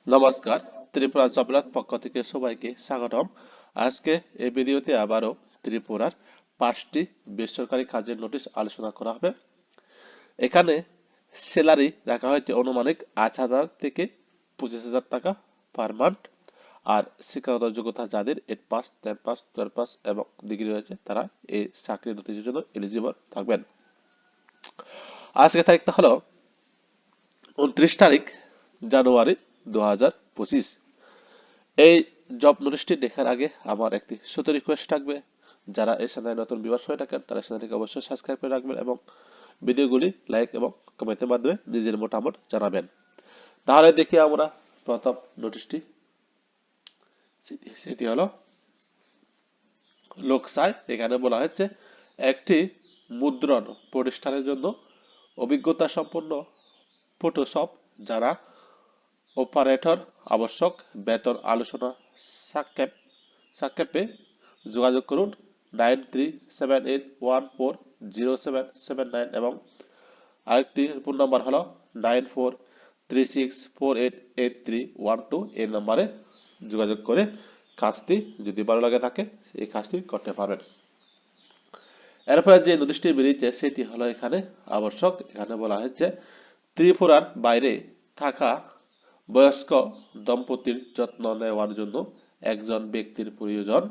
নমস্কার, ত্রিপুরা জবরাত পক্ষ থেকে সবাইকে স্বাগতম। আজকে এই ভিডিওতে আবারও ত্রিপুরার 5টি বেসরকারি কাজের নোটিশ আলোচনা করা হবে। এখানে স্যালারি রাখা হয়েছে অনুমানিক 8,000 থেকে 25,000 টাকা পার মান্থ। আর শিক্ষাগত যোগ্যতা যাদের 8 পাস, 10 পাস, 12 পাস এবং ডিগ্রি রয়েছে তারা এই চাকরির নোটিশের জন্য এলিজিবল থাকবেন। আজকে তারিখটা হলো 29 তারিখ জানুয়ারি 2025। এই জব নোটিশটি দেখার আগে আমার একটি ছোট রিকোয়েস্ট থাকবে, যারা এই চ্যানেলে নতুন ভিউয়ার্স হয়ে থাকেন তারা চ্যানেলটিকে অবশ্যই সাবস্ক্রাইব করে রাখবেন এবং ভিডিওগুলি লাইক এবং কমেন্টের মাধ্যমে নিজের মতামত জানাবেন। তাহলে দেখি আমরা প্রথম নোটিশটি, সেটি হলো লোকসাই। এখানে বলা হচ্ছে একটি মুদ্রণ প্রতিষ্ঠানের জন্য অভিজ্ঞতা সম্পন্ন ফটোশপ যারা অপারেটর আবশ্যক, বেতন আলোচনা সাক্ষেপে যোগাযোগ করুন 9378140779 এবং আরেকটি ফোন নাম্বার হলো 9436488312। এই নাম্বারে যোগাযোগ করে কাজটি যদি ভালো লাগে থাকে এই কাজটি করতে পারবেন। এরপরে যে নোটিশটি বেরিয়েছে সেটি হলো এখানে আবশ্যক। এখানে বলা হয়েছে ত্রিপুরার বাইরে থাকা বয়স্ক দম্পতির যত্ন নেওয়ার জন্য একজন ব্যক্তির প্রয়োজন।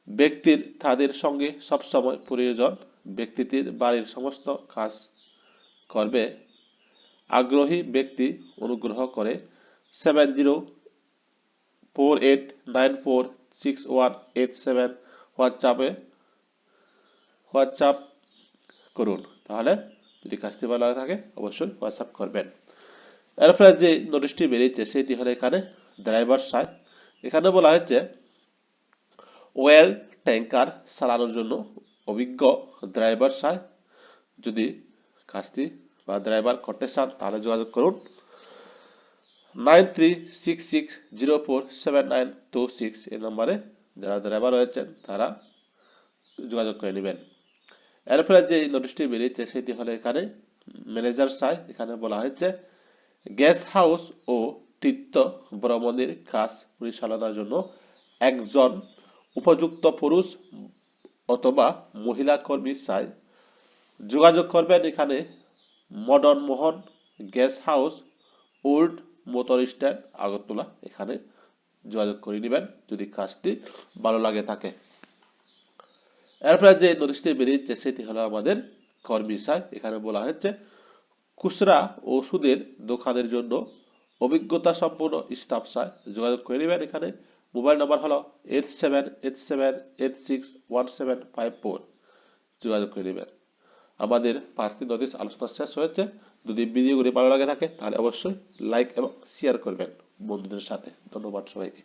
ব্যক্তির তাদের সঙ্গে সবসময় প্রয়োজন। ব্যক্তিটির বাড়ির সমস্ত কাজ করবে। আগ্রহী ব্যক্তি অনুগ্রহ করে 7048946187 হোয়াটসঅ্যাপ করুন। তাহলে যদি কাজটি ভালো লাগে থাকে অবশ্যই হোয়াটসঅ্যাপ করবেন। এরপরে যে নোটিশটি বেরিয়েছে সেটি হলো এখানে ড্রাইভার সাইড। এখানে বলা হয়েছে ওয়েল ট্যাঙ্কার চালানোর জন্য অভিজ্ঞ ড্রাইভার সাইড যদি কাজটি বা ড্রাইভার করতে চান তাহলে যোগাযোগ করুন 9366047926 এই নম্বরে। যারা ড্রাইভার রয়েছেন তারা যোগাযোগ করে নেবেন। এরপরে যে নোটিশটি বেরিয়েছে সেটি হলো এখানে ম্যানেজার সাইড। এখানে বলা হয়েছে গেস্ট হাউস ও তীর্থ ভ্রমণের কাজ পরিচালনার জন্য একজন উপযুক্ত পুরুষ অথবা মহিলা কর্মী চাই। যোগাযোগ করবেন এখানে Madan Mohan guest house, old motor stand, Agartala. এখানে যোগাযোগ করে নেবেন যদি কাজটি ভালো লাগে থাকে। এরপরে যে নোটিশটি বেরিয়েছে সেটি হলো আমাদের কর্মী চাই। এখানে বলা হয়েছে খুচরা ওষুধের দোকানের জন্য অভিজ্ঞতা সম্পন্ন স্টাফ চাই। যোগাযোগ করে নেবেন এখানে। মোবাইল নাম্বার হলো 8787861754। যোগাযোগ করে নেবেন। আমাদের 5টি নোটিশ আলোচনা শেষ হয়েছে। যদি ভিডিওগুলি ভালো লাগে থাকে তাহলে অবশ্যই লাইক এবং শেয়ার করবেন বন্ধুদের সাথে। ধন্যবাদ সবাইকে।